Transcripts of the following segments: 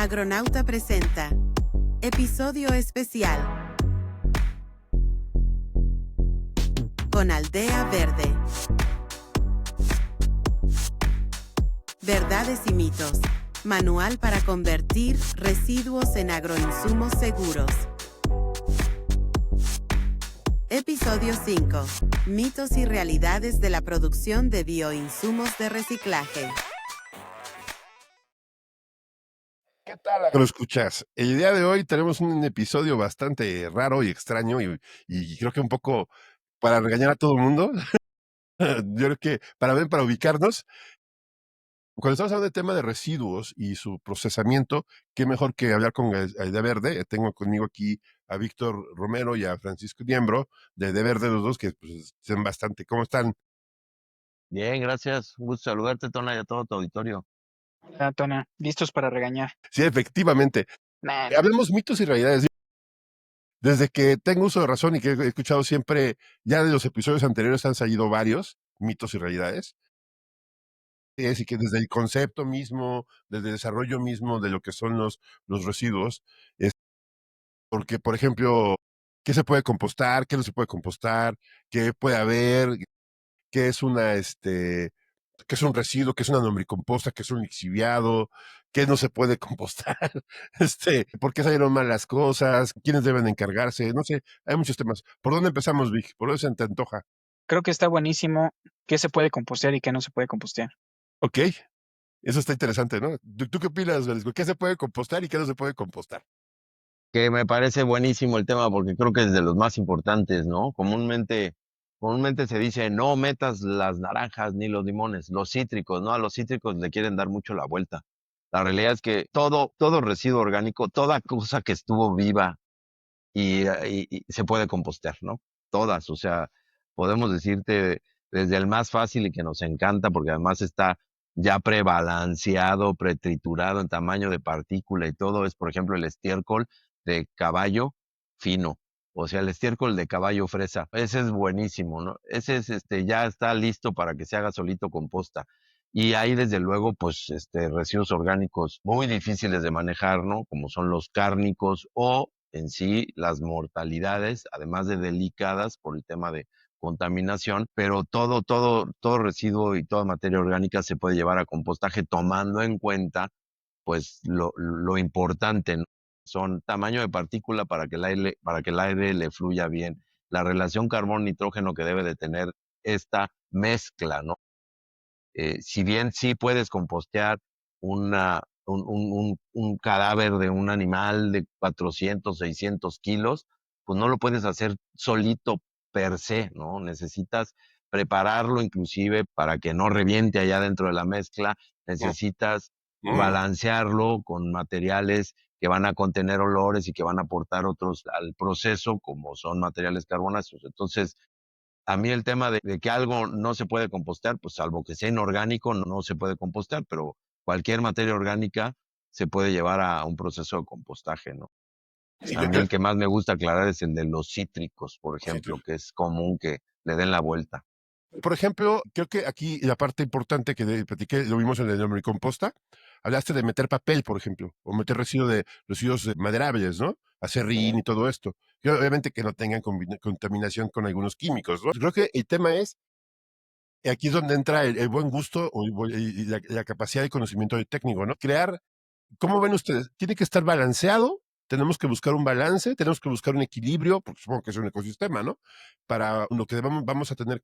Agronauta presenta episodio especial con Aldea Verde. Verdades y mitos. Manual para convertir residuos en agroinsumos seguros. Episodio 5. Mitos y realidades de la producción de bioinsumos de reciclaje. ¿Qué tal, agroescuchas? El día de hoy tenemos un episodio bastante raro y extraño y creo que un poco para regañar a todo el mundo. Yo creo que para ubicarnos, cuando estamos hablando del tema de residuos y su procesamiento, qué mejor que hablar con el de Verde. Tengo conmigo aquí a Víctor Romero y a Francisco Niembro de Verde, los dos que pues, son bastante. ¿Cómo están? Bien, gracias. Un gusto saludarte, Tona, y a todo tu auditorio. Hola, Tona, listos para regañar. Sí, efectivamente. Nah, Hablemos mitos y realidades. Desde que tengo uso de razón y que he escuchado siempre, ya de los episodios anteriores han salido varios mitos y realidades. Es y que desde el concepto mismo, desde el desarrollo mismo de lo que son los residuos, es porque, por ejemplo, ¿qué se puede compostar? ¿Qué no se puede compostar? ¿Qué puede haber? ¿Qué es qué es un residuo? ¿Qué es una lombricomposta? ¿Qué es un lixiviado? ¿Qué no se puede compostar? ¿Por qué salieron mal las cosas? ¿Quiénes deben encargarse? No sé, hay muchos temas. ¿Por dónde empezamos, Vic? ¿Por dónde se te antoja? creo que está buenísimo qué se puede compostear y qué no se puede compostear. Ok, eso está interesante, ¿no? ¿Tú qué opinas, Velasco? ¿Qué se puede compostar y qué no se puede compostar? Que me parece buenísimo el tema porque creo que es de los más importantes, ¿no? Comúnmente se dice, no metas las naranjas ni los limones, los cítricos, ¿no? A los cítricos le quieren dar mucho la vuelta. La realidad es que todo residuo orgánico, toda cosa que estuvo viva y se puede compostear, ¿no? Todas, o sea, podemos decirte desde el más fácil y que nos encanta porque además está ya prebalanceado, pretriturado en tamaño de partícula y todo, es por ejemplo el estiércol de caballo fino, o sea, el estiércol de caballo fresa, ese es buenísimo, ¿no? Ese es, ya está listo para que se haga solito composta. Y hay desde luego, pues, residuos orgánicos muy difíciles de manejar, ¿no? Como son los cárnicos o en sí las mortalidades, además de delicadas por el tema de contaminación, pero todo residuo y toda materia orgánica se puede llevar a compostaje tomando en cuenta, pues, lo importante, ¿no? Son tamaño de partícula para que el aire le fluya bien, la relación carbón-nitrógeno que debe de tener esta mezcla, ¿no? Si bien sí puedes compostear un cadáver de un animal de 400, 600 kilos, pues no lo puedes hacer solito per se, ¿no? Necesitas prepararlo inclusive para que no reviente allá dentro de la mezcla, necesitas balancearlo con materiales que van a contener olores y que van a aportar otros al proceso, como son materiales carbonáceos. Entonces, a mí el tema de que algo no se puede compostear, pues salvo que sea inorgánico, no se puede compostear, pero cualquier materia orgánica se puede llevar a un proceso de compostaje, ¿no? Sí, A mí el que más me gusta aclarar es el de los cítricos, por ejemplo, que es común que le den la vuelta. por ejemplo, creo que aquí la parte importante que platiqué, lo vimos en el lombricomposta, hablaste de meter papel, por ejemplo, o meter residuos maderables, ¿no? Acerrín y todo esto. Y obviamente que no tengan contaminación con algunos químicos, ¿no? Creo que el tema es, aquí es donde entra el buen gusto y la capacidad de conocimiento del técnico, ¿no? Crear. ¿Cómo ven ustedes? ¿Tiene que estar balanceado? Tenemos que buscar un balance, tenemos que buscar un equilibrio, porque supongo que es un ecosistema, ¿no? Para lo que vamos a tener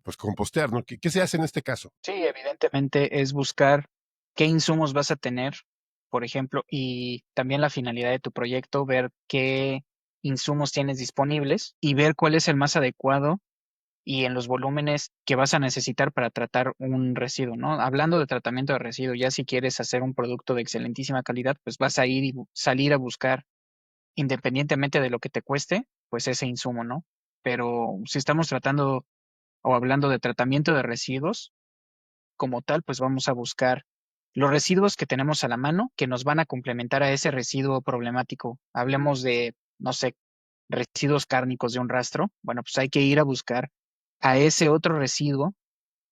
pues compostear, ¿no? ¿Qué se hace en este caso? Sí, evidentemente es buscar qué insumos vas a tener, por ejemplo, y también la finalidad de tu proyecto, ver qué insumos tienes disponibles y ver cuál es el más adecuado y en los volúmenes que vas a necesitar para tratar un residuo, ¿no? Hablando de tratamiento de residuo, ya si quieres hacer un producto de excelentísima calidad, pues vas a ir y salir a buscar, independientemente de lo que te cueste, pues ese insumo, ¿no? Pero si estamos tratando o hablando de tratamiento de residuos, como tal, pues vamos a buscar los residuos que tenemos a la mano que nos van a complementar a ese residuo problemático. Hablemos de, no sé, residuos cárnicos de un rastro. Bueno, pues hay que ir a buscar a ese otro residuo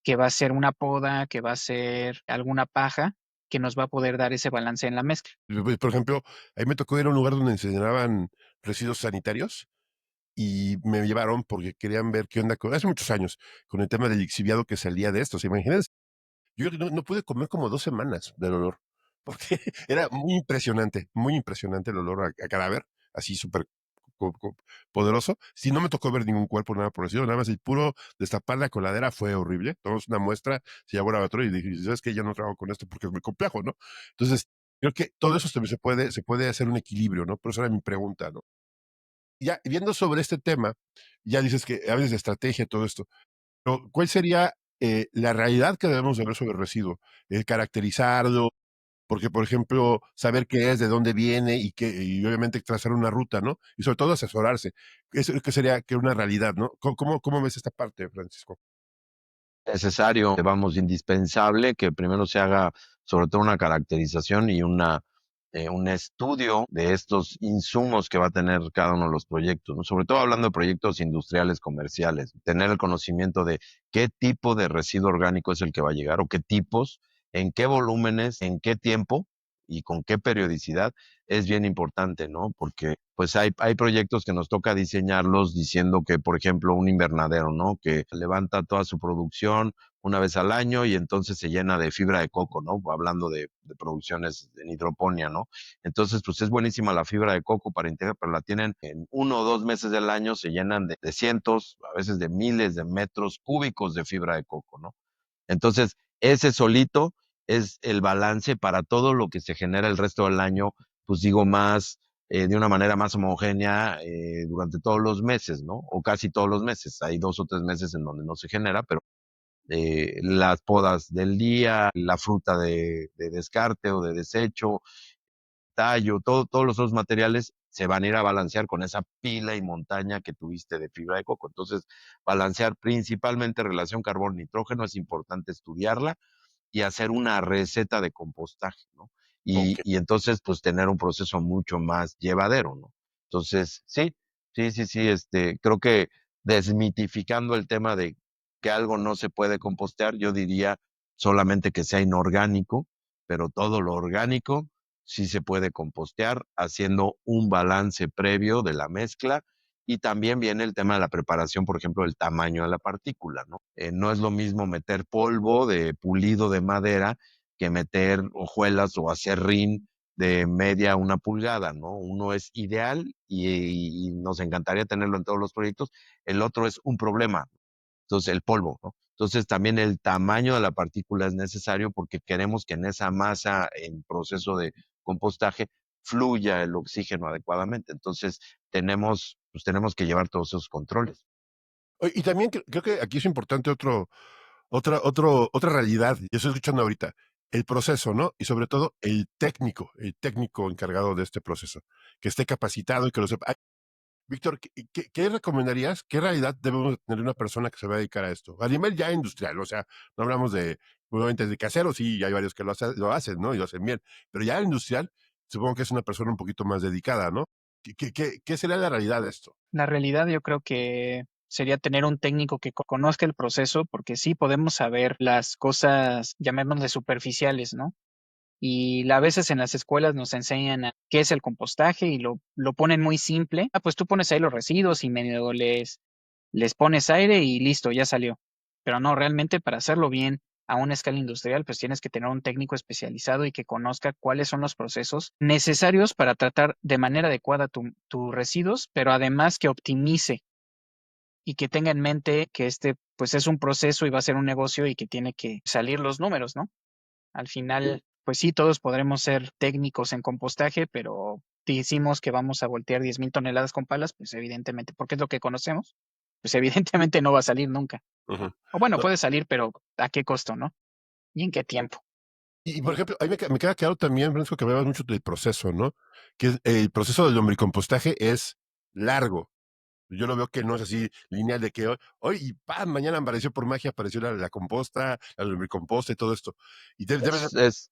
que va a ser una poda, que va a ser alguna paja, que nos va a poder dar ese balance en la mezcla. Por ejemplo, a mí me tocó ir a un lugar donde incineraban residuos sanitarios y me llevaron porque querían ver qué onda hace muchos años, con el tema del lixiviado que salía de esto. ¿Se imaginan? Yo no pude comer como 2 semanas del olor, porque era muy impresionante el olor a cadáver, así súper poderoso. Sí, no me tocó ver ningún cuerpo, nada por el estilo, nada más el puro destapar la coladera fue horrible. Tomamos una muestra, se llevó a laboratorio y dije, ¿sabes qué? Ya no trabajo con esto porque es muy complejo, ¿no? Entonces, creo que todo eso se puede hacer un equilibrio, ¿no? Por eso era mi pregunta, ¿no? Ya viendo sobre este tema, ya dices que hablas de estrategia, todo esto. Pero, ¿cuál sería la realidad que debemos de ver sobre el residuo? Caracterizarlo, porque, por ejemplo, saber qué es, de dónde viene y obviamente trazar una ruta, ¿no? Y sobre todo asesorarse. Eso que sería que una realidad, ¿no? ¿Cómo ves esta parte, Francisco? Necesario, vamos, indispensable que primero se haga sobre todo una caracterización y un estudio de estos insumos que va a tener cada uno de los proyectos, ¿no? Sobre todo hablando de proyectos industriales, comerciales, tener el conocimiento de qué tipo de residuo orgánico es el que va a llegar o qué tipos, en qué volúmenes, en qué tiempo y con qué periodicidad es bien importante, ¿no? Porque pues hay proyectos que nos toca diseñarlos diciendo que, por ejemplo, un invernadero, ¿no? Que levanta toda su producción una vez al año y entonces se llena de fibra de coco, ¿no? Hablando de producciones en hidroponía, ¿no? Entonces, pues es buenísima la fibra de coco para integrar, pero la tienen en 1 o 2 meses del año, se llenan de cientos, a veces de miles de metros cúbicos de fibra de coco, ¿no? Entonces, ese solito es el balance para todo lo que se genera el resto del año, pues digo, más, de una manera más homogénea durante todos los meses, ¿no? O casi todos los meses. Hay 2 o 3 meses en donde no se genera, pero las podas del día, la fruta de descarte o de desecho, tallo, todos los otros materiales se van a ir a balancear con esa pila y montaña que tuviste de fibra de coco. Entonces, balancear principalmente relación carbón-nitrógeno es importante estudiarla y hacer una receta de compostaje, ¿no? Ok. Y entonces, pues tener un proceso mucho más llevadero, ¿no? Entonces, sí, creo que desmitificando el tema de que algo no se puede compostear, yo diría solamente que sea inorgánico, pero todo lo orgánico sí se puede compostear haciendo un balance previo de la mezcla y también viene el tema de la preparación, por ejemplo, el tamaño de la partícula, ¿no? No es lo mismo meter polvo de pulido de madera que meter hojuelas o acerrín de media a 1 pulgada, ¿no? Uno es ideal y nos encantaría tenerlo en todos los proyectos. El otro es un problema, entonces el polvo, ¿no? Entonces también el tamaño de la partícula es necesario porque queremos que en esa masa, en proceso de compostaje, fluya el oxígeno adecuadamente. Entonces tenemos que llevar todos esos controles. Oye, y también creo que aquí es importante otra realidad, y estoy escuchando ahorita, el proceso, ¿no? Y sobre todo el técnico encargado de este proceso, que esté capacitado y que lo sepa. Víctor, ¿qué recomendarías? ¿Qué realidad debemos tener una persona que se va a dedicar a esto? A nivel ya industrial, o sea, no hablamos de, obviamente, de caseros, sí, hay varios que lo hacen, ¿no? Y lo hacen bien, pero ya industrial, supongo que es una persona un poquito más dedicada, ¿no? ¿Qué sería la realidad de esto? La realidad yo creo que sería tener un técnico que conozca el proceso, porque sí podemos saber las cosas, llamémosle superficiales, ¿no? Y a veces en las escuelas nos enseñan qué es el compostaje y lo ponen muy simple. Ah, pues tú pones ahí los residuos y medio les pones aire y listo, ya salió. Pero no, realmente para hacerlo bien a una escala industrial, pues tienes que tener un técnico especializado y que conozca cuáles son los procesos necesarios para tratar de manera adecuada tus residuos, pero además que optimice y que tenga en mente que este pues es un proceso y va a ser un negocio y que tiene que salir los números, ¿no? Al final, pues sí, todos podremos ser técnicos en compostaje, pero si decimos que vamos a voltear 10,000 toneladas con palas, pues evidentemente, porque es lo que conocemos, pues evidentemente no va a salir nunca. Ujú. O bueno, No, puede salir, pero ¿a qué costo, no? ¿Y en qué tiempo? por ejemplo, a mí me queda claro también, Francisco, que hablabas mucho del proceso, ¿no? El proceso del lombricompostaje es largo. Yo lo veo que no es así lineal de que hoy y ¡pam! Mañana apareció por magia, apareció la composta, la lombricomposta y todo esto. Y debe ser. Es,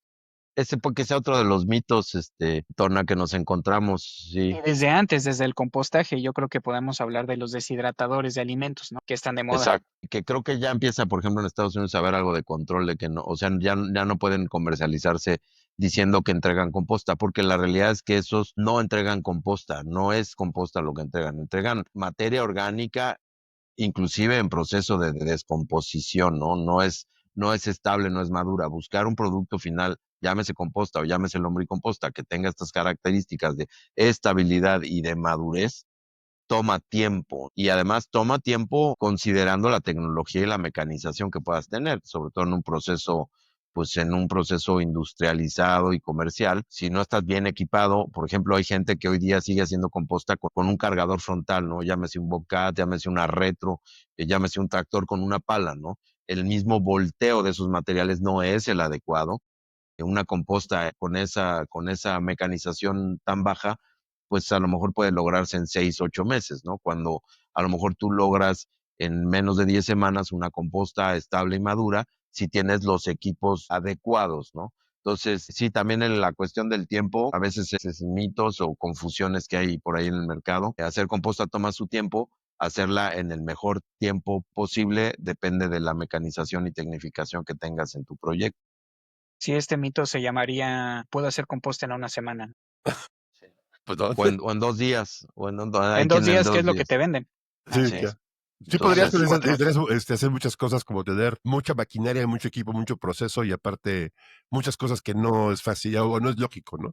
ese porque sea otro de los mitos, Tona, que nos encontramos, Y sí, desde antes, desde el compostaje, yo creo que podemos hablar de los deshidratadores de alimentos, ¿no? Que están de moda. exacto. Que creo que ya empieza, por ejemplo, en Estados Unidos a haber algo de control de que no, o sea, ya no pueden comercializarse diciendo que entregan composta, porque la realidad es que esos no entregan composta, no es composta lo que entregan materia orgánica inclusive en proceso de descomposición, ¿no? No es estable, no es madura. Buscar un producto final, llámese composta o llámese lombricomposta, que tenga estas características de estabilidad y de madurez, toma tiempo. Y además toma tiempo considerando la tecnología y la mecanización que puedas tener, sobre todo en un proceso, pues en un proceso industrializado y comercial. Si no estás bien equipado, por ejemplo, hay gente que hoy día sigue haciendo composta con un cargador frontal, ¿no? Llámese un Bobcat, llámese una retro, llámese un tractor con una pala, ¿no? El mismo volteo de esos materiales no es el adecuado. Una composta con esa mecanización tan baja, pues a lo mejor puede lograrse en 6, 8 meses, ¿no? Cuando a lo mejor tú logras en menos de 10 semanas una composta estable y madura si tienes los equipos adecuados, ¿no? Entonces, sí, también en la cuestión del tiempo, a veces es mitos o confusiones que hay por ahí en el mercado. Hacer composta toma su tiempo, hacerla en el mejor tiempo posible depende de la mecanización y tecnificación que tengas en tu proyecto. Si este mito se llamaría, puedo hacer composta en una semana. Sí. Pues no. O en 2 días, hay En dos quien en días, ¿qué es dos lo que te días. venden? Sí, Así Sí, ya. es. Sí podrías entonces, hacer muchas cosas como tener mucha maquinaria, mucho equipo, mucho proceso y aparte muchas cosas que no es fácil o no es lógico, ¿no?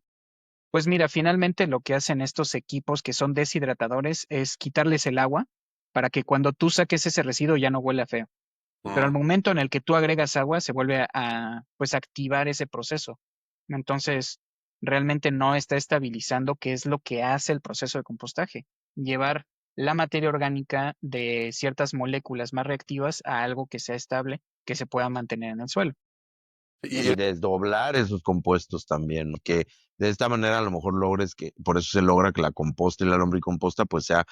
Pues mira, finalmente lo que hacen estos equipos que son deshidratadores es quitarles el agua para que cuando tú saques ese residuo ya no huela feo. Pero al Mm. momento en el que tú agregas agua, se vuelve pues activar ese proceso. Entonces, realmente no está estabilizando qué es lo que hace el proceso de compostaje. Llevar la materia orgánica de ciertas moléculas más reactivas a algo que sea estable, que se pueda mantener en el suelo. Y y desdoblar esos compuestos también, ¿no? Que de esta manera a lo mejor logres que, por eso se logra que la composta y la lombricomposta pues sea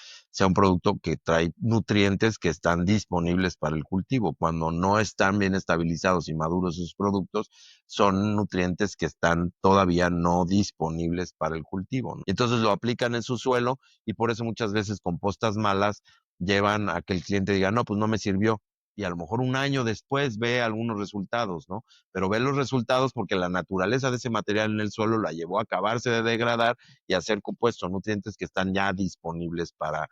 un producto que trae nutrientes que están disponibles para el cultivo. Cuando no están bien estabilizados y maduros esos productos, son nutrientes que están todavía no disponibles para el cultivo, ¿no? Y entonces lo aplican en su suelo y por eso muchas veces compostas malas llevan a que el cliente diga, no, pues no me sirvió. Y a lo mejor un año después ve algunos resultados, ¿no? Pero ve los resultados porque la naturaleza de ese material en el suelo la llevó a acabarse de degradar y a ser compuestos nutrientes que están ya disponibles para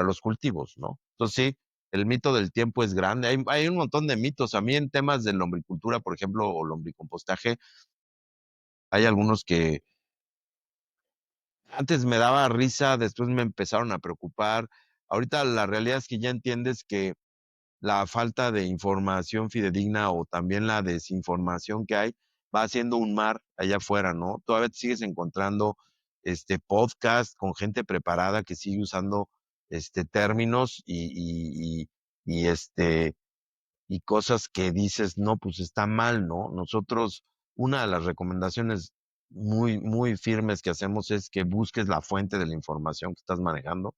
los cultivos, ¿no? Entonces sí, el mito del tiempo es grande. Hay un montón de mitos. A mí en temas de lombricultura, por ejemplo, o lombricompostaje, hay algunos que antes me daba risa, después me empezaron a preocupar. Ahorita la realidad es que ya entiendes que la falta de información fidedigna o también la desinformación que hay, va haciendo un mar allá afuera, ¿no? Todavía te sigues encontrando podcast con gente preparada que sigue usando términos y cosas que dices, no, pues está mal, ¿no? Nosotros, una de las recomendaciones muy, muy firmes que hacemos es que busques la fuente de la información que estás manejando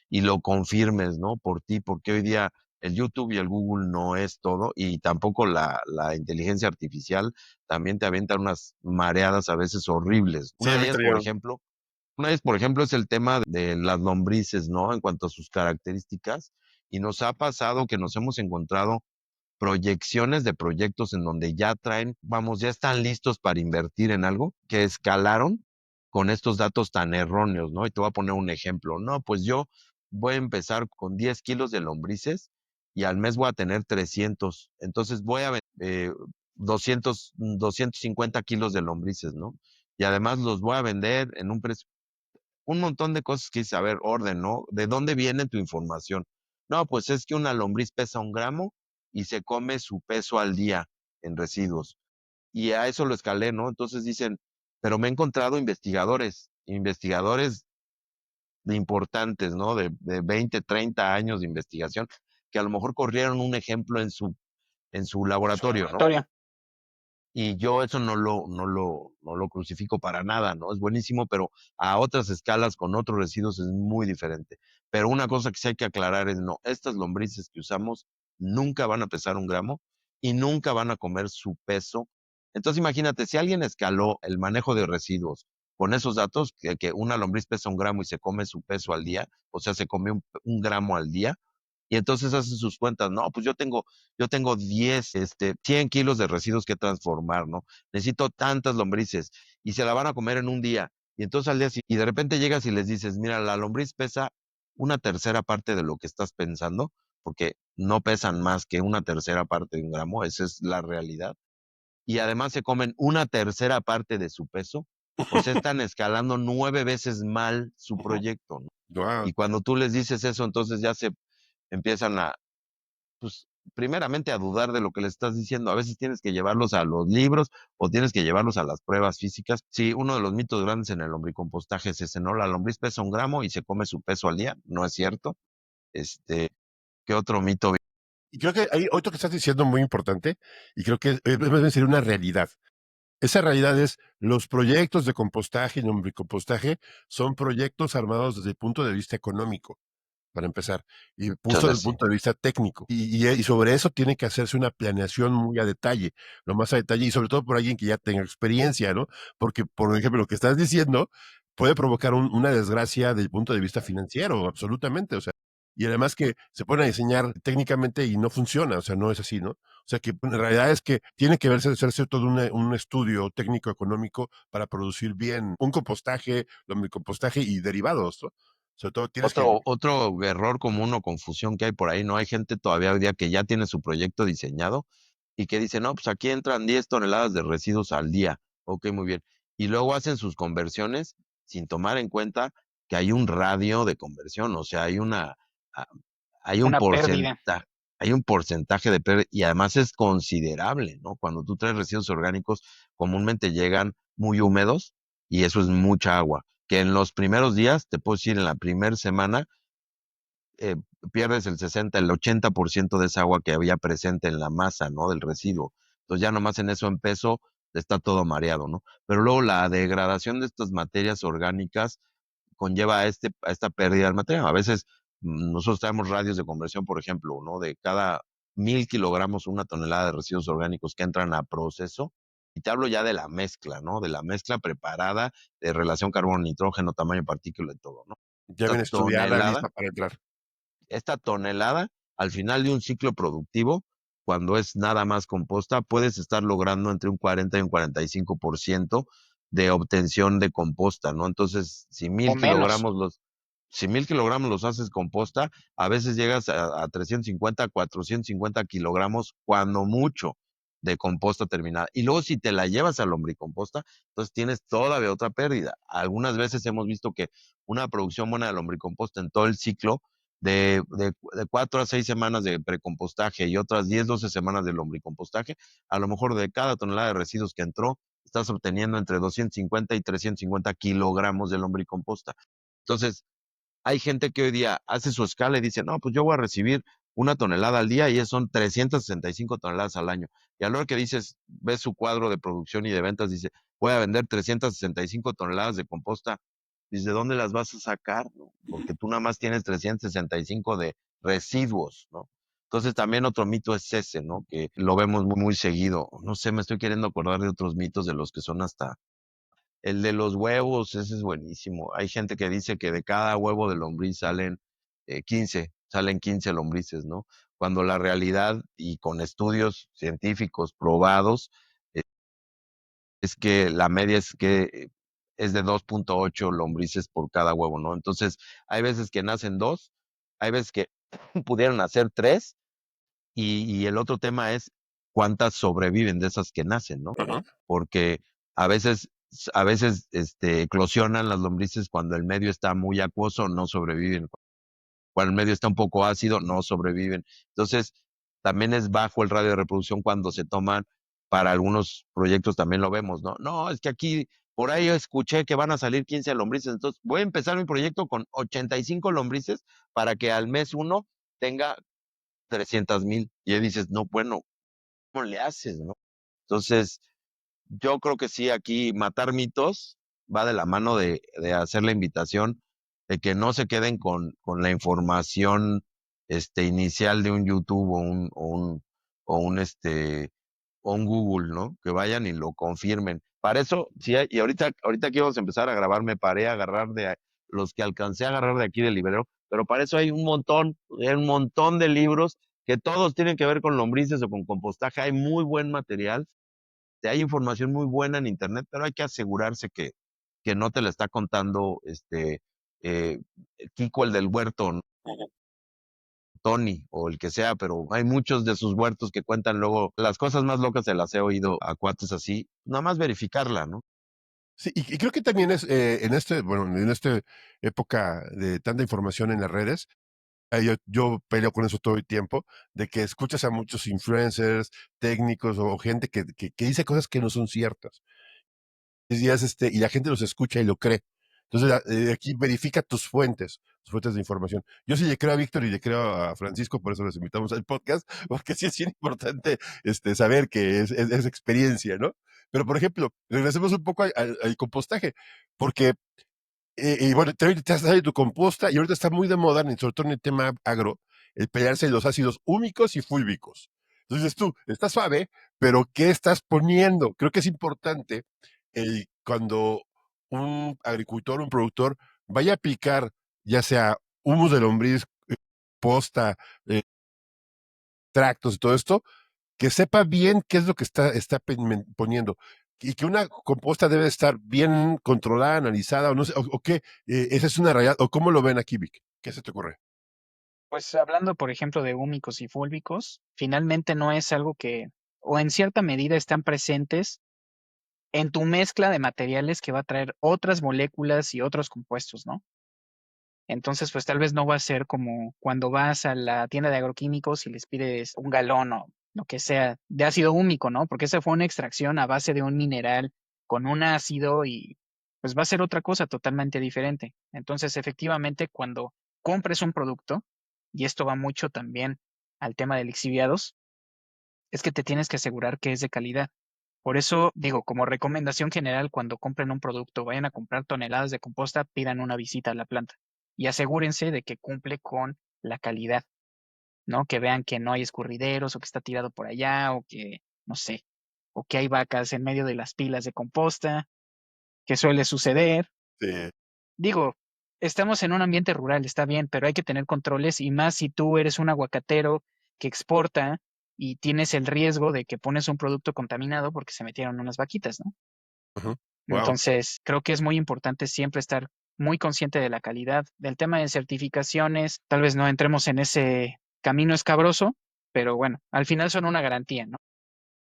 y lo confirmes, ¿no? Por ti, porque hoy día el YouTube y el Google no es todo y tampoco la inteligencia artificial también te avientan unas mareadas a veces horribles. sí, a mí también. Una de ellas, por ejemplo, es el tema de las lombrices, ¿no? En cuanto a sus características. Y nos ha pasado que nos hemos encontrado proyecciones de proyectos en donde ya traen, vamos, ya están listos para invertir en algo que escalaron con estos datos tan erróneos, ¿no? Y te voy a poner un ejemplo. No, pues yo voy a empezar con 10 kilos de lombrices y al mes voy a tener 300. Entonces voy a vender 250 kilos de lombrices, ¿no? Y además los voy a vender en un precio, un montón de cosas que dice, a ver, orden, ¿no? ¿De dónde viene tu información? No, pues es que una lombriz pesa 1 gramo y se come su peso al día en residuos. Y a eso lo escalé, ¿no? Entonces dicen, pero me he encontrado investigadores importantes, ¿no? De 20, 30 años de investigación, que a lo mejor corrieron un ejemplo en su Su laboratorio, ¿no? laboratorio. Y yo eso no lo crucifico para nada, ¿no? Es buenísimo, pero a otras escalas, con otros residuos, es muy diferente. Pero una cosa que sí hay que aclarar es, no, estas lombrices que usamos nunca van a pesar 1 gramo y nunca van a comer su peso Entonces imagínate, si alguien escaló el manejo de residuos con esos datos, que una lombriz pesa 1 gramo y se come su peso al día, o sea, se come un gramo al día, y entonces hace sus cuentas, no, pues yo tengo 10, 100 kilos de residuos que transformar, ¿no? Necesito tantas lombrices, y se la van a comer en un día, y entonces al día, y de repente llegas y les dices, mira, la lombriz pesa una tercera parte de lo que estás pensando, porque no pesan más que una tercera parte de 1 gramo, esa es la realidad, y además se comen una tercera parte de su peso, o sea, están escalando 9 veces mal su proyecto, ¿no? Guau. Y cuando tú les dices eso, entonces ya se empiezan a, pues, primeramente a dudar de lo que les estás diciendo. A veces tienes que llevarlos a los libros o tienes que llevarlos a las pruebas físicas. Sí, uno de los mitos grandes en el lombricompostaje es ese, ¿no? La lombriz pesa 1 gramo y se come su peso al día. No es cierto. Este, ¿Qué otro mito? Y creo que hay otro que estás diciendo muy importante, y creo que debe ser una realidad. Esa realidad es, los proyectos de compostaje y lombricompostaje son proyectos armados desde el punto de vista económico, para empezar, y Muchas puesto desde veces el sí. punto de vista técnico. Y sobre eso tiene que hacerse una planeación muy a detalle, lo más a detalle, y sobre todo por alguien que ya tenga experiencia, ¿no? Porque, por ejemplo, lo que estás diciendo puede provocar una desgracia desde el punto de vista financiero, absolutamente, o sea, y además que se pone a diseñar técnicamente y no funciona, o sea, no es así, ¿no? O sea, que en realidad es que tiene que hacerse todo un estudio técnico económico para producir bien un compostaje, lombricompostaje y derivados, ¿no? Sobre todo tienes que... Otro error común o confusión que hay por ahí, ¿no? Hay gente todavía hoy día que ya tiene su proyecto diseñado y que dice, no, pues aquí entran 10 toneladas de residuos al día. Ok, muy bien. Y luego hacen sus conversiones sin tomar en cuenta que hay un radio de conversión, o sea, ah, hay un Una pérdida. porcentaje, hay un porcentaje de pérdida y además es considerable, ¿no? Cuando tú traes residuos orgánicos, comúnmente llegan muy húmedos y eso es mucha agua que en los primeros días, te puedo decir, en la primera semana, eh, pierdes el 60, el 80% de esa agua que había presente en la masa, ¿no? Del residuo. Entonces ya nomás en eso en peso está todo mareado, ¿no? Pero luego la degradación de estas materias orgánicas conlleva a esta pérdida del material. A veces nosotros tenemos radios de conversión, por ejemplo, ¿no? De cada 1,000 kilogramos, 1 tonelada de residuos orgánicos que entran a proceso. Y te hablo ya de la mezcla, ¿no? De la mezcla preparada de relación carbono-nitrógeno, tamaño partícula y todo, ¿no? Ya Esta viene estudiada, tonelada lista para entrar. esta tonelada, al final de un ciclo productivo, cuando es nada más composta, puedes estar logrando entre un 40 y un 45% de obtención de composta, ¿no? Entonces, O menos. si 1,000 kilogramos los haces composta, a veces llegas a 350, 450 kilogramos, cuando mucho, de composta terminada. Y luego si te la llevas a lombricomposta, entonces tienes todavía otra pérdida. Algunas veces hemos visto que una producción buena de lombricomposta en todo el ciclo de 4 a 6 semanas de precompostaje y otras 10, 12 semanas de lombricompostaje, a lo mejor de cada tonelada de residuos que entró, estás obteniendo entre 250 y 350 kilogramos de lombricomposta. Entonces, hay gente que hoy día hace su escala y dice, no, pues yo voy a recibir 1 tonelada al día y eso son 365 toneladas al año. Y a la hora que dices, ves su cuadro de producción y de ventas, dice, voy a vender 365 toneladas de composta. Dice, ¿de dónde las vas a sacar? ¿No? Porque tú nada más tienes 365 de residuos, ¿no? Entonces también otro mito es ese, ¿no? Que lo vemos muy, muy seguido. No sé, me estoy queriendo acordar de otros mitos de los que son hasta el de los huevos, ese es buenísimo. Hay gente que dice que de cada huevo de lombriz salen 15 lombrices, ¿no? Cuando la realidad y con estudios científicos probados eh, es que la media es de 2,8 lombrices por cada huevo, ¿no? Entonces, hay veces que nacen dos, hay veces que pudieran nacer tres, y el otro tema es cuántas sobreviven de esas que nacen, ¿no? Ajá. Porque a veces eclosionan las lombrices cuando el medio está muy acuoso, no sobreviven. Cuando el medio está un poco ácido, no sobreviven. Entonces, también es bajo el radio de reproducción cuando se toman, para algunos proyectos también lo vemos, ¿no? No, es que aquí, por ahí yo escuché que van a salir 15 lombrices, entonces voy a empezar mi proyecto con 85 lombrices para que al mes uno tenga 300,000. Y ahí dices, no, bueno, ¿cómo le haces, no? Entonces, yo creo que sí, aquí matar mitos va de la mano de hacer la invitación de que no se queden con la información inicial de un YouTube o un o un Google, ¿no? Que vayan y lo confirmen. Para eso, sí hay, y ahorita que íbamos a empezar a grabar, me paré a agarrar los que alcancé a agarrar de aquí del librero, pero para eso hay un montón de libros que todos tienen que ver con lombrices o con compostaje. Hay muy buen material, hay información muy buena en internet, pero hay que asegurarse que no te la está contando eh, Kiko el del huerto, ¿no? Tony o el que sea, pero hay muchos de sus huertos que cuentan luego las cosas más locas, se las he oído a cuates así, nada más verificarla, ¿no? Sí, y creo que también es en esta época de tanta información en las redes, yo peleo con eso todo el tiempo, de que escuchas a muchos influencers, técnicos o gente que dice cosas que no son ciertas. Y la gente los escucha y lo cree. Entonces, aquí verifica tus fuentes de información. Yo sí le creo a Víctor y le creo a Francisco, por eso los invitamos al podcast, porque sí es importante saber que es experiencia, ¿no? Pero, por ejemplo, regresemos un poco al compostaje, porque y bueno, te has salido tu composta y ahorita está muy de moda, sobre todo en el tema agro, el pelearse los ácidos húmicos y fúlbicos. Entonces tú, está suave, pero ¿qué estás poniendo? Creo que es importante cuando un agricultor, un productor, vaya a aplicar ya sea humus de lombriz, posta, eh, tractos y todo esto, que sepa bien qué es lo que está poniendo. Y que una composta debe estar bien controlada, analizada, o no sé, o qué, esa es una realidad, o cómo lo ven aquí, Vic. ¿Qué se te ocurre? Pues hablando, por ejemplo, de húmicos y fúlbicos, finalmente no es algo que, o en cierta medida están presentes en tu mezcla de materiales que va a traer otras moléculas y otros compuestos, ¿no? Entonces, pues tal vez no va a ser como cuando vas a la tienda de agroquímicos y les pides un galón o lo que sea de ácido húmico, ¿no? Porque esa fue una extracción a base de un mineral con un ácido y pues va a ser otra cosa totalmente diferente. Entonces, efectivamente, cuando compres un producto, y esto va mucho también al tema de lixiviados, es que te tienes que asegurar que es de calidad. Por eso digo, como recomendación general, cuando compren un producto, vayan a comprar toneladas de composta, pidan una visita a la planta y asegúrense de que cumple con la calidad, ¿no? Que vean que no hay escurrideros o que está tirado por allá o que, no sé, o que hay vacas en medio de las pilas de composta, que suele suceder. Sí, Digo, estamos en un ambiente rural, está bien, pero hay que tener controles y más si tú eres un aguacatero que exporta y tienes el riesgo de que pones un producto contaminado porque se metieron unas vaquitas, ¿no? wow. Entonces, creo que es muy importante siempre estar muy consciente de la calidad. Del tema de certificaciones, tal vez no entremos en ese camino escabroso, pero bueno, al final son una garantía, ¿no?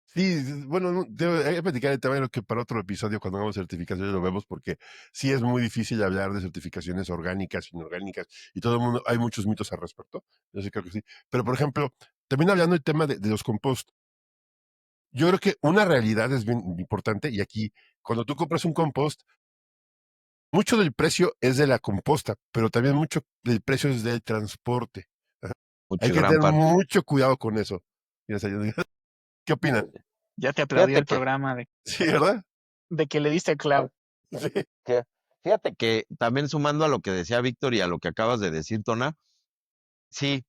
Sí, bueno, hay que platicar también lo que para otro episodio cuando hagamos certificaciones lo vemos, porque sí es muy difícil hablar de certificaciones orgánicas, inorgánicas, y todo el mundo, hay muchos mitos al respecto. Yo sí creo que sí. Pero, por ejemplo, también hablando del tema de los compost, yo creo que una realidad es bien importante, y aquí, cuando tú compras un compost, mucho del precio es de la composta, pero también mucho del precio es del transporte. Ajá. Hay Mucha que gran tener parte. mucho cuidado con eso. ¿Qué opinan? Ya te aplaudió Fíjate el que, programa Sí, ¿verdad? de que le diste el clavo. Sí. que- fíjate que también sumando a lo que decía Víctor y a lo que acabas de decir, Tona, sí,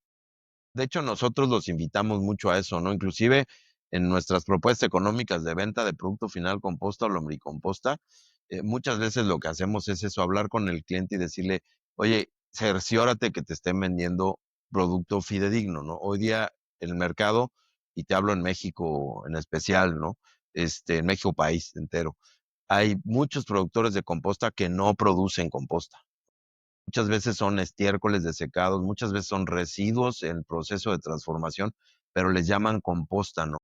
de hecho nosotros los invitamos mucho a eso, ¿no? Inclusive en nuestras propuestas económicas de venta de producto final composta o lombricomposta, muchas veces lo que hacemos es eso, hablar con el cliente y decirle, oye, cerciórate que te estén vendiendo producto fidedigno, ¿no? Hoy día el mercado, y te hablo en México en especial, ¿no? En México país entero, hay muchos productores de composta que no producen composta. Muchas veces son estiércoles desecados, muchas veces son residuos en proceso de transformación, pero les llaman composta, ¿no?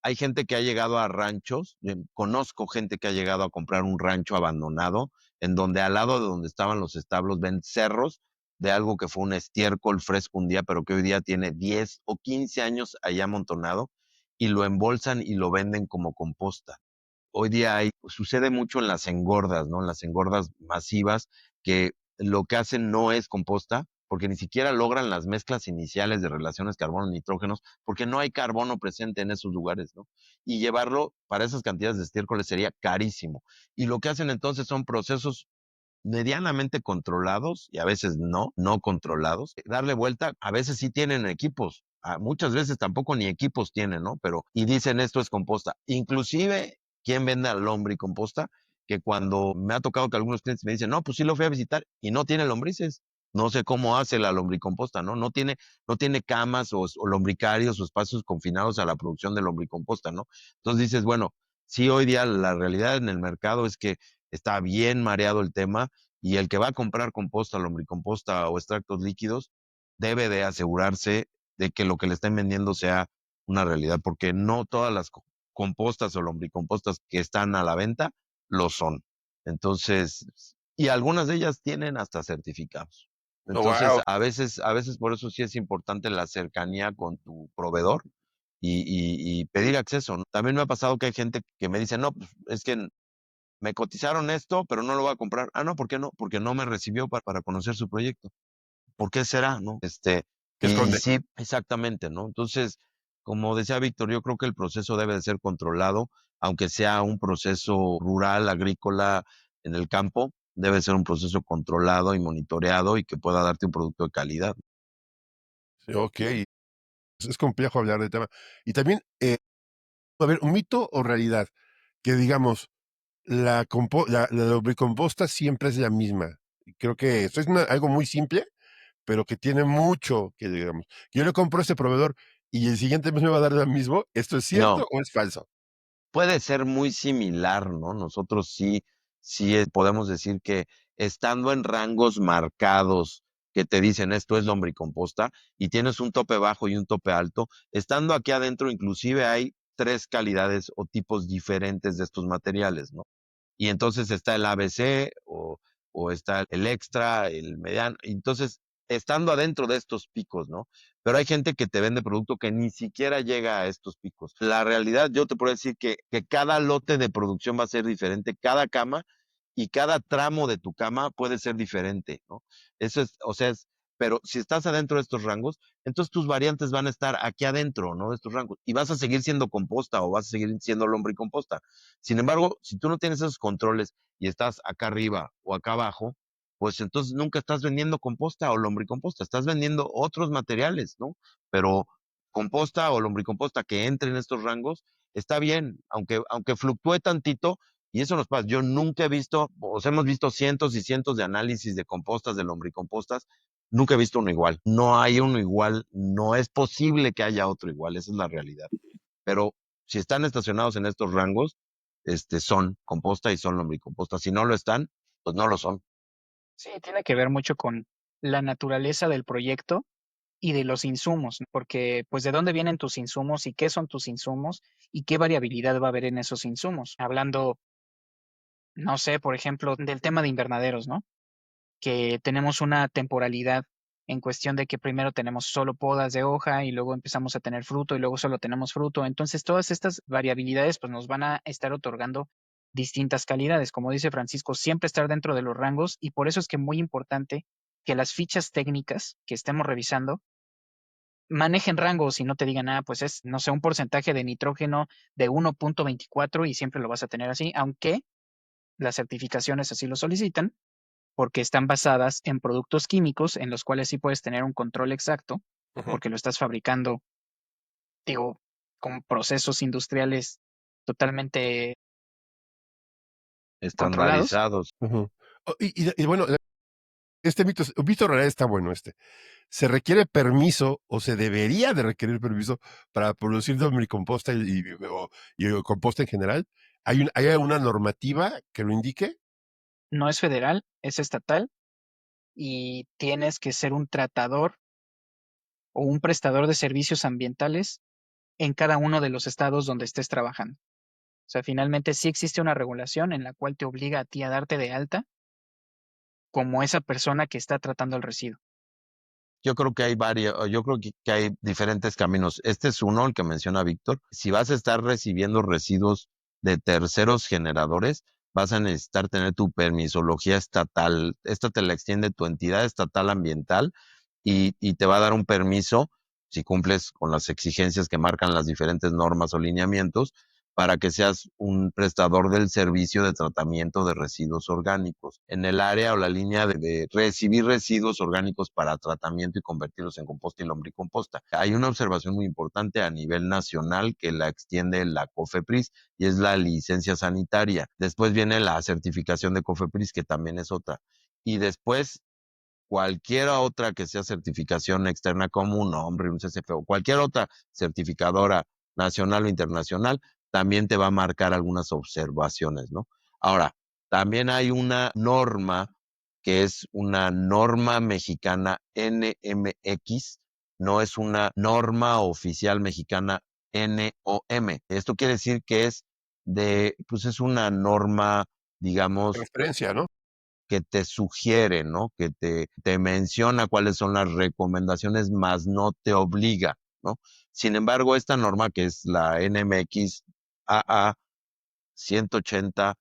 Hay gente que ha llegado a ranchos, conozco gente que ha llegado a comprar un rancho abandonado, en donde al lado de donde estaban los establos ven cerros de algo que fue un estiércol fresco un día, pero que hoy día tiene 10 o 15 años allá amontonado, y lo embolsan y lo venden como composta. Hoy día sucede mucho en las engordas, ¿no? En las engordas masivas, que lo que hacen no es composta, porque ni siquiera logran las mezclas iniciales de relaciones carbono-nitrógenos, porque no hay carbono presente en esos lugares, ¿no? Y llevarlo para esas cantidades de estiércoles sería carísimo. Y lo que hacen entonces son procesos medianamente controlados y a veces no controlados. Darle vuelta, a veces sí tienen equipos, muchas veces tampoco ni equipos tienen, ¿no? Pero, y dicen esto es composta. Inclusive, ¿quién vende lombricomposta? Que cuando me ha tocado que algunos clientes me dicen, no, pues sí lo fui a visitar y no tiene lombrices. No sé cómo hace la lombricomposta, ¿no? No tiene camas o lombricarios o espacios confinados a la producción de lombricomposta, ¿no? Entonces dices, bueno, sí, hoy día la realidad en el mercado es que está bien mareado el tema y el que va a comprar composta, lombricomposta o extractos líquidos debe de asegurarse de que lo que le estén vendiendo sea una realidad, porque no todas las compostas o lombricompostas que están a la venta lo son. Entonces, y algunas de ellas tienen hasta certificados. Oh, Entonces, wow. a veces por eso sí es importante la cercanía con tu proveedor y pedir acceso, ¿no? También me ha pasado que hay gente que me dice, no, pues es que me cotizaron esto, pero no lo voy a comprar. Ah, no, ¿por qué no? Porque no me recibió para conocer su proyecto. ¿Por qué será, no? ¿Qué Y esconde? sí, exactamente, ¿no? Entonces, como decía Víctor, yo creo que el proceso debe de ser controlado, aunque sea un proceso rural, agrícola, en el campo, debe ser un proceso controlado y monitoreado y que pueda darte un producto de calidad. Sí, ok. Es complejo hablar del tema. Y también, a ver, un mito o realidad, que digamos, la lombricomposta siempre es la misma. Creo que esto es algo muy simple, pero que tiene mucho que digamos. Yo le compro a este proveedor y el siguiente mes me va a dar lo mismo. ¿Esto es cierto No, o es falso? puede ser muy similar, ¿no? Nosotros sí podemos decir que estando en rangos marcados que te dicen esto es lombricomposta y tienes un tope bajo y un tope alto, estando aquí adentro inclusive hay tres calidades o tipos diferentes de estos materiales, ¿no? Y entonces está el ABC o está el extra, el mediano. Entonces, estando adentro de estos picos, ¿no? Pero hay gente que te vende producto que ni siquiera llega a estos picos. La realidad, yo te puedo decir que cada lote de producción va a ser diferente, cada cama y cada tramo de tu cama puede ser diferente, ¿no? Eso es, o sea, pero si estás adentro de estos rangos, entonces tus variantes van a estar aquí adentro, ¿no? De estos rangos. Y vas a seguir siendo composta o vas a seguir siendo lombricomposta. Sin embargo, si tú no tienes esos controles y estás acá arriba o acá abajo, pues entonces nunca estás vendiendo composta o lombricomposta, estás vendiendo otros materiales, ¿no? Pero composta o lombricomposta que entre en estos rangos está bien, aunque fluctúe tantito, y eso nos pasa. Yo nunca he visto, o sea, hemos visto cientos y cientos de análisis de compostas, de lombricompostas, nunca he visto uno igual. No hay uno igual, no es posible que haya otro igual, esa es la realidad. Pero si están estacionados en estos rangos, son composta y son lombricomposta. Si no lo están, pues no lo son. Sí, tiene que ver mucho con la naturaleza del proyecto y de los insumos, ¿no? Porque, pues, ¿de dónde vienen tus insumos y qué son tus insumos y qué variabilidad va a haber en esos insumos? Hablando, no sé, por ejemplo, del tema de invernaderos, ¿no? Que tenemos una temporalidad en cuestión de que primero tenemos solo podas de hoja y luego empezamos a tener fruto y luego solo tenemos fruto. Entonces, todas estas variabilidades pues nos van a estar otorgando distintas calidades. Como dice Francisco, siempre estar dentro de los rangos y por eso es que es muy importante que las fichas técnicas que estemos revisando manejen rangos y no te digan, ah, pues es, no sé, un porcentaje de nitrógeno de 1.24 y siempre lo vas a tener así, aunque las certificaciones así lo solicitan porque están basadas en productos químicos en los cuales sí puedes tener un control exacto, Ujú. porque lo estás fabricando, digo, con procesos industriales totalmente controlados. Estandarizados. Ujú. Y bueno, este mito en realidad está bueno este. ¿Se requiere permiso o se debería de requerir permiso para producir lombricomposta y composta en general? ¿Hay alguna normativa que lo indique? No es federal, es estatal y tienes que ser un tratador o un prestador de servicios ambientales en cada uno de los estados donde estés trabajando. O sea, finalmente sí existe una regulación en la cual te obliga a ti a darte de alta como esa persona que está tratando el residuo. Yo creo que hay diferentes caminos. Este es uno, el que menciona Víctor. Si vas a estar recibiendo residuos de terceros generadores, vas a necesitar tener tu permisología estatal. Esta te la extiende tu entidad estatal ambiental y te va a dar un permiso, si cumples con las exigencias que marcan las diferentes normas o lineamientos, para que seas un prestador del servicio de tratamiento de residuos orgánicos en el área o la línea de recibir residuos orgánicos para tratamiento y convertirlos en composta y lombricomposta. Hay una observación muy importante a nivel nacional que la extiende la COFEPRIS y es la licencia sanitaria. Después viene la certificación de COFEPRIS, que también es otra. Y después cualquier otra que sea certificación externa como un nombre, un CCP o cualquier otra certificadora nacional o internacional, también te va a marcar algunas observaciones, ¿no? Ahora, también hay una norma que es una norma mexicana NMX, no es una norma oficial mexicana NOM. Esto quiere decir que pues es una norma, digamos, Referencia, ¿no? que te sugiere, ¿no? Que te menciona cuáles son las recomendaciones, más no te obliga, ¿no? Sin embargo, esta norma que es la NMX AA 180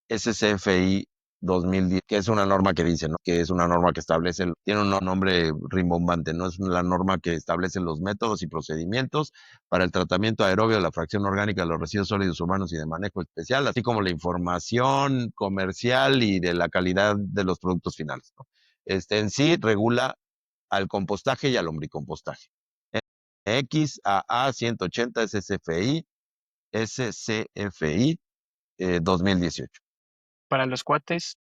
SCFI 2010, que es una norma que dice, ¿no? Que es una norma que establece, tiene un nombre rimbombante, ¿no? Es la norma que establece los métodos y procedimientos para el tratamiento aerobio de la fracción orgánica de los residuos sólidos urbanos y de manejo especial, así como la información comercial y de la calidad de los productos finales, ¿no? En sí regula al compostaje y al lombricompostaje. XAA 180 SCFI 2018. Para los cuates,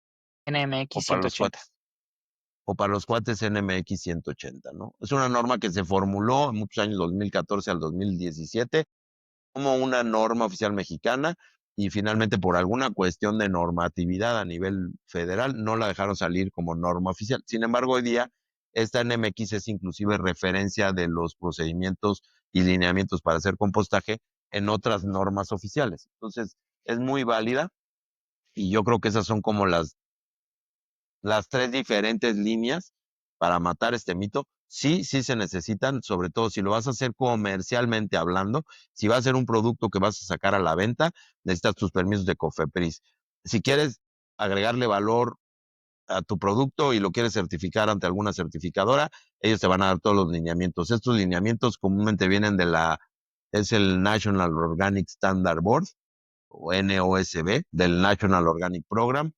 O NMX para los 180. cuates. O para los cuates NMX 180, ¿no? Es una norma que se formuló en muchos años, 2014 al 2017, como una norma oficial mexicana y finalmente por alguna cuestión de normatividad a nivel federal no la dejaron salir como norma oficial. Sin embargo, hoy día esta NMX es inclusive referencia de los procedimientos y lineamientos para hacer compostaje en otras normas oficiales. Entonces, es muy válida y yo creo que esas son como las tres diferentes líneas para matar este mito. Sí, sí se necesitan, sobre todo si lo vas a hacer comercialmente hablando, si va a ser un producto que vas a sacar a la venta, necesitas tus permisos de COFEPRIS. Si quieres agregarle valor a tu producto y lo quieres certificar ante alguna certificadora, ellos te van a dar todos los lineamientos. Estos lineamientos comúnmente vienen es el National Organic Standard Board, o NOSB, del National Organic Program.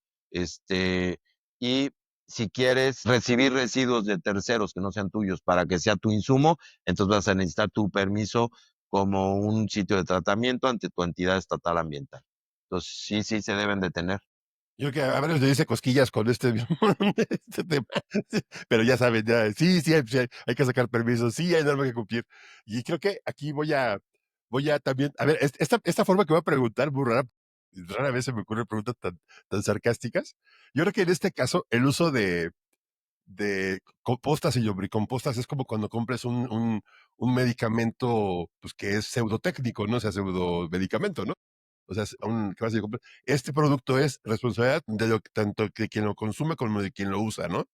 Y si quieres recibir residuos de terceros que no sean tuyos para que sea tu insumo, entonces vas a necesitar tu permiso como un sitio de tratamiento ante tu entidad estatal ambiental. Entonces, sí, sí se deben de tener. Yo que a varios le hice cosquillas con este tema, pero ya saben, ya, hay que sacar permisos, sí, hay normas que cumplir. Y creo que aquí voy a también, a ver, esta forma que voy a preguntar, muy rara vez se me ocurren preguntas tan sarcásticas. Yo creo que en este caso, el uso de compostas y lombricompostas es como cuando compras un medicamento, pues que es pseudotécnico, ¿no? O sea, pseudo medicamento, ¿no? O sea, que vas a comprar. Este producto es responsabilidad tanto de quien lo consume como de quien lo usa, ¿no?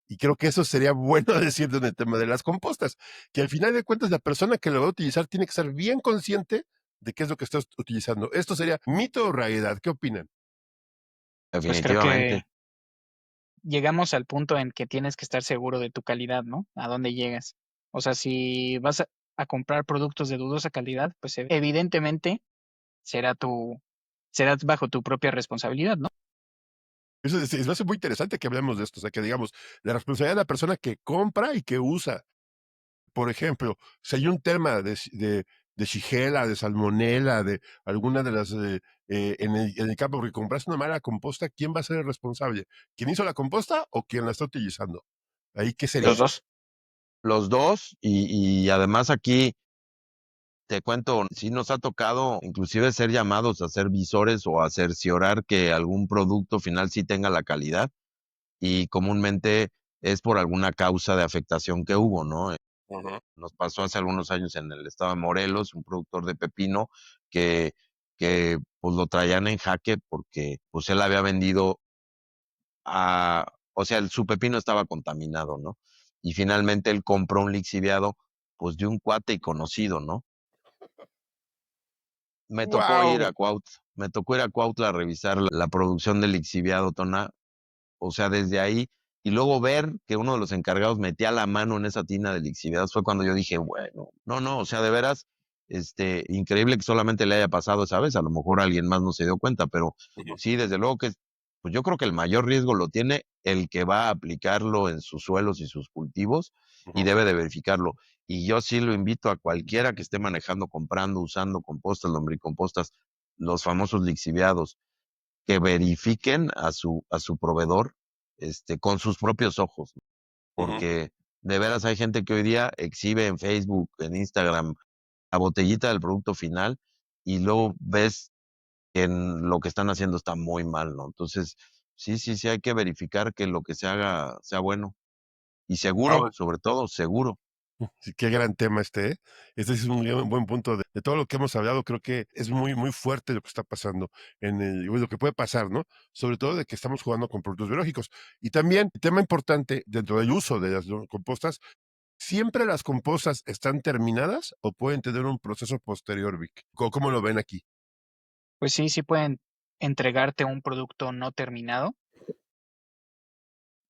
Y creo que eso sería bueno decir en el tema de las compostas, que al final de cuentas la persona que lo va a utilizar tiene que ser bien consciente de qué es lo que estás utilizando. Esto sería mito o realidad. ¿Qué opinan? Pues creo que Definitivamente. llegamos al punto en que tienes que estar seguro de tu calidad, ¿no? A dónde llegas. O sea, si vas a comprar productos de dudosa calidad, pues evidentemente será será bajo tu propia responsabilidad, ¿no? Eso me hace muy interesante que hablemos de esto. O sea, que digamos, la responsabilidad de la persona que compra y que usa. Por ejemplo, si hay un tema de Shigella, de Salmonella, de alguna de las en el campo, porque compraste una mala composta, ¿quién va a ser el responsable? ¿Quién hizo la composta o quién la está utilizando? ¿Ahí qué Los sería? dos. Los dos, y además aquí te cuento, sí nos ha tocado inclusive ser llamados a ser visores o a cerciorar que algún producto final sí tenga la calidad y comúnmente es por alguna causa de afectación que hubo, ¿no? Ajá. Nos pasó hace algunos años en el estado de Morelos, un productor de pepino que, que pues lo traían en jaque porque pues él había vendido o sea, su pepino estaba contaminado, ¿no? Y finalmente él compró un lixiviado pues de un cuate y conocido, ¿no? Me tocó ir ¡Wow! a Cuautla, me tocó ir a Cuautla a revisar la producción del lixiviado, Tona, o sea, desde ahí, y luego ver que uno de los encargados metía la mano en esa tina de lixiviados fue cuando yo dije, bueno, no, no, o sea, de veras, Increíble que solamente le haya pasado esa vez, a lo mejor alguien más no se dio cuenta, pero Ujú, sí, desde luego que, pues yo creo que el mayor riesgo lo tiene el que va a aplicarlo en sus suelos y sus cultivos y ujú. debe de verificarlo. Y yo sí lo invito a cualquiera que esté manejando, comprando, usando compostas, lombricompostas, los famosos lixiviados, que verifiquen a su proveedor, con sus propios ojos, Ujú. porque de veras hay gente que hoy día exhibe en Facebook, en Instagram, la botellita del producto final y luego ves que en lo que están haciendo está muy mal, ¿no? Entonces, sí, sí, sí hay que verificar que lo que se haga sea bueno y seguro, Guau, sobre todo, seguro. sí, qué gran tema este, ¿eh? Este sí es un buen punto de todo lo que hemos hablado. Creo que es muy, muy fuerte lo que está pasando lo que puede pasar, ¿no? Sobre todo de que estamos jugando con productos biológicos. Y también, tema importante dentro del uso de las compostas, ¿siempre las compostas están terminadas o pueden tener un proceso posterior, Vic? ¿Cómo lo ven aquí? Pues sí, sí pueden entregarte un producto no terminado,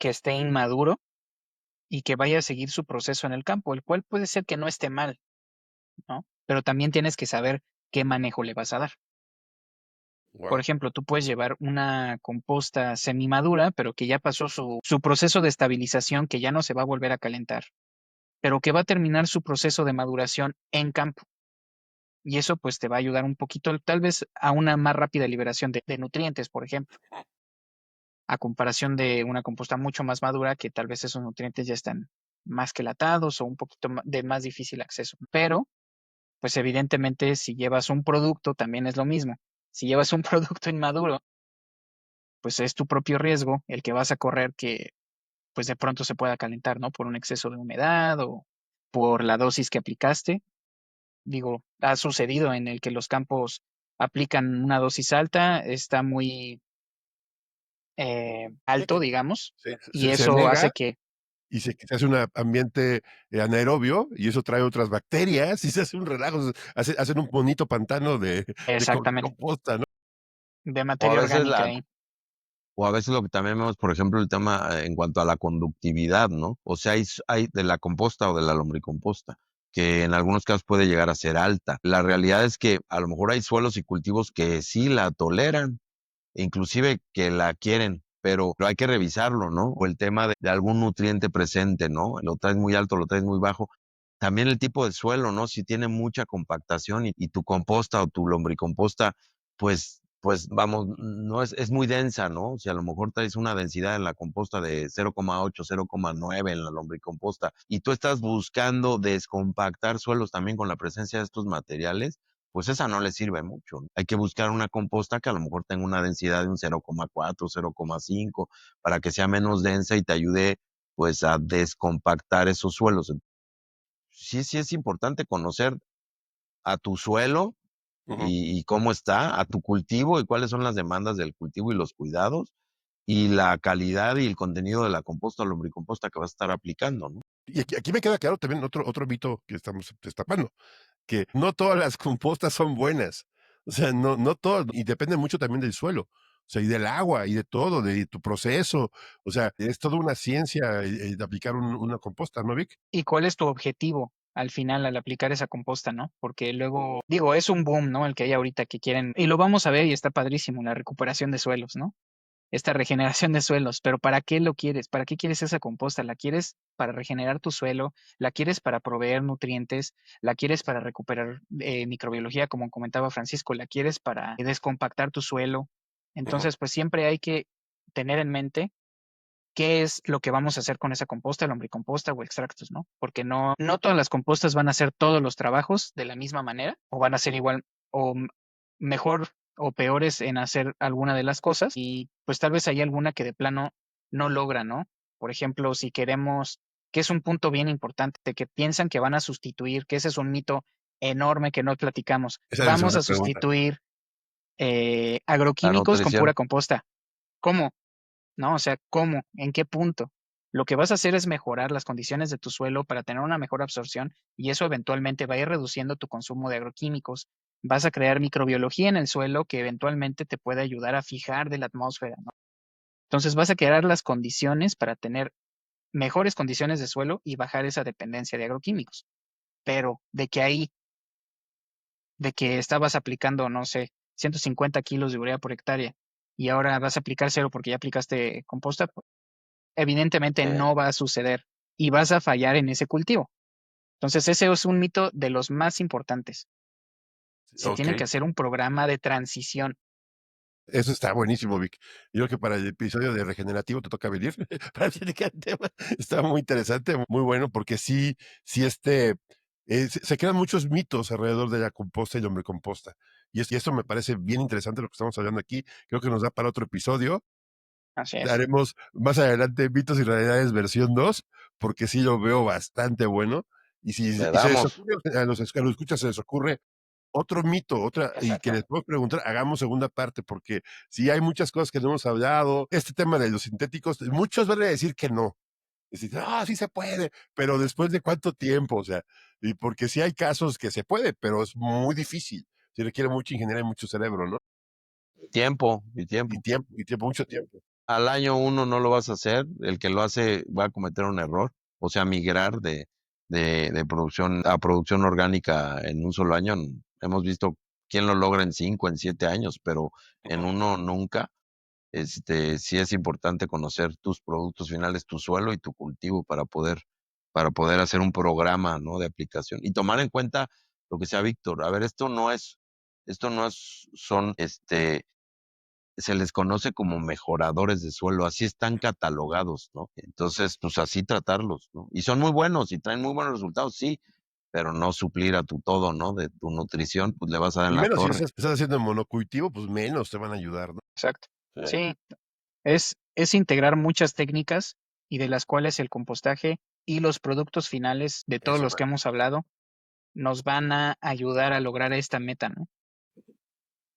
que esté inmaduro y que vaya a seguir su proceso en el campo, el cual puede ser que no esté mal, ¿no? Pero también tienes que saber qué manejo le vas a dar. Por Wow. ejemplo, tú puedes llevar una composta semimadura, pero que ya pasó su proceso de estabilización, que ya no se va a volver a calentar, pero que va a terminar su proceso de maduración en campo. Y eso pues te va a ayudar un poquito, tal vez a una más rápida liberación de nutrientes, por ejemplo, a comparación de una composta mucho más madura, que tal vez esos nutrientes ya están más quelatados o un poquito de más difícil acceso. Pero, pues evidentemente, si llevas un producto, también es lo mismo. Si llevas un producto inmaduro, pues es tu propio riesgo el que vas a correr que pues de pronto se pueda calentar, ¿no? Por un exceso de humedad o por la dosis que aplicaste. Digo, ha sucedido en el que los campos aplican una dosis alta, está muy Sí, alto, digamos, se, y se eso nega hace que, y se hace un ambiente anaerobio y eso trae otras bacterias y se hace un relajo, hacen un bonito pantano de exactamente, composta, ¿no? de O a materia veces orgánica la, ahí. o a veces lo que también vemos, por ejemplo, el tema en cuanto a la conductividad, ¿no? O sea, hay de la composta o de la lombricomposta, que en algunos casos puede llegar a ser alta. La realidad es que a lo mejor hay suelos y cultivos que sí la toleran, inclusive que la quieren, pero hay que revisarlo, ¿no? O el tema de algún nutriente presente, ¿no? Lo traes muy alto, lo traes muy bajo. También el tipo de suelo, ¿no? Si tiene mucha compactación y tu composta o tu lombricomposta, pues vamos, no es muy densa, ¿no? Si a lo mejor traes una densidad en la composta de 0,8, 0,9 en la lombricomposta y tú estás buscando descompactar suelos también con la presencia de estos materiales, pues esa no le sirve mucho. Hay que buscar una composta que a lo mejor tenga una densidad de un 0,4, 0,5 para que sea menos densa y te ayude pues a descompactar esos suelos. Sí, sí es importante conocer a tu suelo Ujú. y cómo está, a tu cultivo y cuáles son las demandas del cultivo y los cuidados y la calidad y el contenido de la composta o lombricomposta que vas a estar aplicando, ¿no? Y aquí me queda claro también otro mito que estamos destapando, que no todas las compostas son buenas. O sea, no todas, y depende mucho también del suelo, o sea, y del agua, y de todo, de tu proceso. O sea, es toda una ciencia de aplicar una composta, ¿no, Vic? ¿Y cuál es tu objetivo al final al aplicar esa composta, no? Porque luego, digo, es un boom, ¿no? El que hay ahorita que quieren, y lo vamos a ver y está padrísimo, la recuperación de suelos, ¿no? Esta regeneración de suelos, pero ¿para qué lo quieres? ¿Para qué quieres esa composta? ¿La quieres para regenerar tu suelo? ¿La quieres para proveer nutrientes? ¿La quieres para recuperar microbiología, como comentaba Francisco? ¿La quieres para descompactar tu suelo? Ujú, Entonces, pues siempre hay que tener en mente qué es lo que vamos a hacer con esa composta, lombricomposta o extractos, ¿no? Porque no todas las compostas van a hacer todos los trabajos de la misma manera, o van a ser igual, o mejor o peores en hacer alguna de las cosas, y pues tal vez hay alguna que de plano no logra, ¿no? Por ejemplo, si queremos, que es un punto bien importante, que piensan que van a sustituir, que ese es un mito enorme que no platicamos, esa es mi vamos segunda a pregunta. sustituir La agroquímicos con pura nutrición. composta. ¿Cómo? ¿No? O sea, ¿cómo? ¿En qué punto? Lo que vas a hacer es mejorar las condiciones de tu suelo para tener una mejor absorción y eso eventualmente va a ir reduciendo tu consumo de agroquímicos. Vas a crear microbiología en el suelo que eventualmente te puede ayudar a fijar de la atmósfera, ¿no? Entonces vas a crear las condiciones para tener mejores condiciones de suelo y bajar esa dependencia de agroquímicos. Pero de que ahí de que estabas aplicando, no sé, 150 kilos de urea por hectárea y ahora vas a aplicar cero porque ya aplicaste composta, pues, evidentemente no va a suceder y vas a fallar en ese cultivo. Entonces, ese es un mito de los más importantes. Se Ok, tiene que hacer un programa de transición. eso está buenísimo, Vic. Yo creo que para el episodio de regenerativo te toca venir para platicar el tema. Está muy interesante, muy bueno, porque sí, se crean muchos mitos alrededor de la composta y el hombre composta. Y esto me parece bien interesante lo que estamos hablando aquí. Creo que nos da para otro episodio. Así es. Haremos más adelante mitos y realidades versión 2, porque sí lo veo bastante bueno. Y si Le se les damos. ocurre, a los escuchas se les ocurre otro mito, y que Exacto. les puedo preguntar, hagamos segunda parte, porque si hay muchas cosas que no hemos hablado, este tema de los sintéticos, muchos van a decir que no. Decir, sí se puede, pero después de cuánto tiempo, o sea, y porque sí hay casos que se puede, pero es muy difícil. Se requiere mucha ingeniería y mucho cerebro, ¿no? Tiempo. Y tiempo, mucho tiempo. Al año uno no lo vas a hacer, el que lo hace va a cometer un error, o sea, migrar de producción a producción orgánica en un solo año. Hemos visto quién lo logra en 5, en 7 años, pero en uno nunca. Sí es importante conocer tus productos finales, tu suelo y tu cultivo para poder hacer un programa, ¿no?, de aplicación y tomar en cuenta lo que sea Víctor. A ver, esto no es, son, se les conoce como mejoradores de suelo, así están catalogados, ¿no? Entonces, pues así tratarlos, ¿no? Y son muy buenos y traen muy buenos resultados, sí, pero no suplir a tu todo, ¿no? De tu nutrición, pues le vas a dar en Y la menos si torre. estás haciendo monocultivo, pues menos te van a ayudar, ¿no? Exacto. Sí. Sí, es integrar muchas técnicas y de las cuales el compostaje y los productos finales de todos Eso, los que hemos hablado nos van a ayudar a lograr esta meta, ¿no?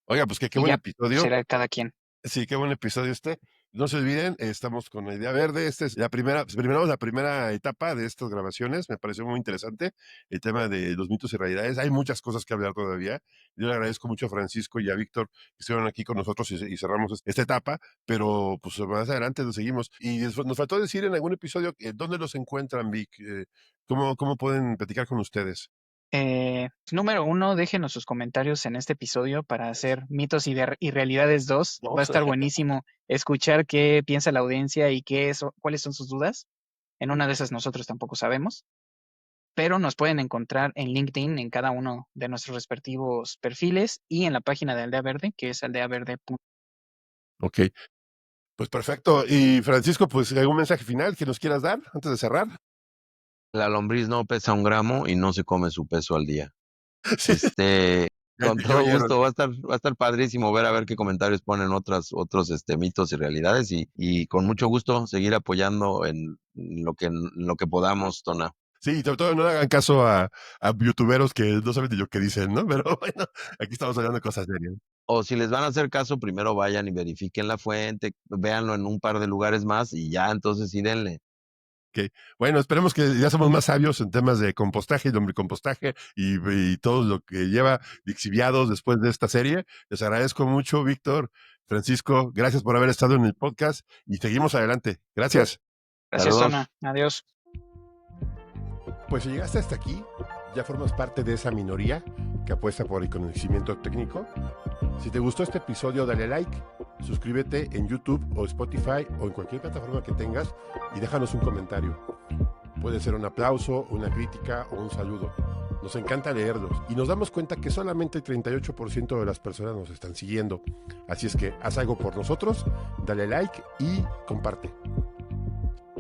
oiga, pues qué Y buen ya episodio. será cada quien. Sí, qué buen episodio este. No se olviden, estamos con la idea verde. Esta es la primera, primero la primera etapa de estas grabaciones. Me pareció muy interesante el tema de los mitos y realidades. Hay muchas cosas que hablar todavía. Yo le agradezco mucho a Francisco y a Víctor que estuvieron aquí con nosotros y cerramos esta etapa, pero pues más adelante lo seguimos. Y nos faltó decir en algún episodio dónde los encuentran, Vic, cómo pueden platicar con ustedes. Número 1, déjenos sus comentarios en este episodio para hacer mitos y realidades 2. No, Va a estar buenísimo escuchar qué piensa la audiencia y cuáles son sus dudas. En una de esas nosotros tampoco sabemos, pero nos pueden encontrar en LinkedIn en cada uno de nuestros respectivos perfiles y en la página de Aldea Verde, que es aldeaverde.com. Ok, pues perfecto. Y Francisco, pues algún mensaje final que nos quieras dar antes de cerrar. La lombriz no pesa 1 gramo y no se come su peso al día. Sí, Con ya todo oyeron. gusto, va a estar padrísimo ver a ver qué comentarios ponen otros mitos y realidades y con mucho gusto seguir apoyando en lo que podamos, Tona. Sí, sobre todo no le hagan caso a youtuberos que no saben de lo que dicen, ¿no? Pero bueno, aquí estamos hablando de cosas serias. O si les van a hacer caso, primero vayan y verifiquen la fuente, véanlo en un par de lugares más y ya entonces sí denle. Ok, bueno, esperemos que ya somos más sabios en temas de compostaje y lombricompostaje y todo lo que lleva lixiviados después de esta serie. Les agradezco mucho, Víctor, Francisco, gracias por haber estado en el podcast y seguimos adelante. Gracias. Gracias, Saludos. Tona. Adiós. Pues si llegaste hasta aquí, ya formas parte de esa minoría que apuesta por el conocimiento técnico. Si te gustó este episodio, dale like, suscríbete en YouTube o Spotify o en cualquier plataforma que tengas y déjanos un comentario. Puede ser un aplauso, una crítica o un saludo. Nos encanta leerlos y nos damos cuenta que solamente el 38% de las personas nos están siguiendo. Así es que haz algo por nosotros, dale like y comparte.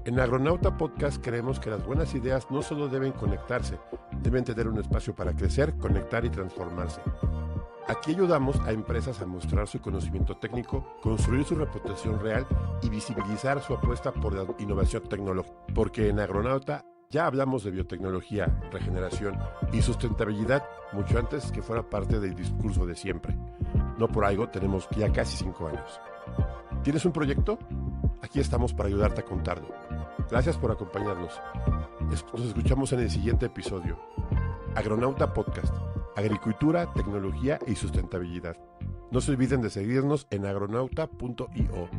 En Agronauta Podcast creemos que las buenas ideas no solo deben conectarse, deben tener un espacio para crecer, conectar y transformarse. Aquí ayudamos a empresas a mostrar su conocimiento técnico, construir su reputación real y visibilizar su apuesta por la innovación tecnológica. Porque en Agronauta ya hablamos de biotecnología, regeneración y sustentabilidad mucho antes que fuera parte del discurso de siempre. No por algo tenemos ya casi 5 años. ¿Tienes un proyecto? Aquí estamos para ayudarte a contarlo. Gracias por acompañarnos. Nos escuchamos en el siguiente episodio. Agronauta Podcast. Agricultura, tecnología y sustentabilidad. No se olviden de seguirnos en agronauta.io.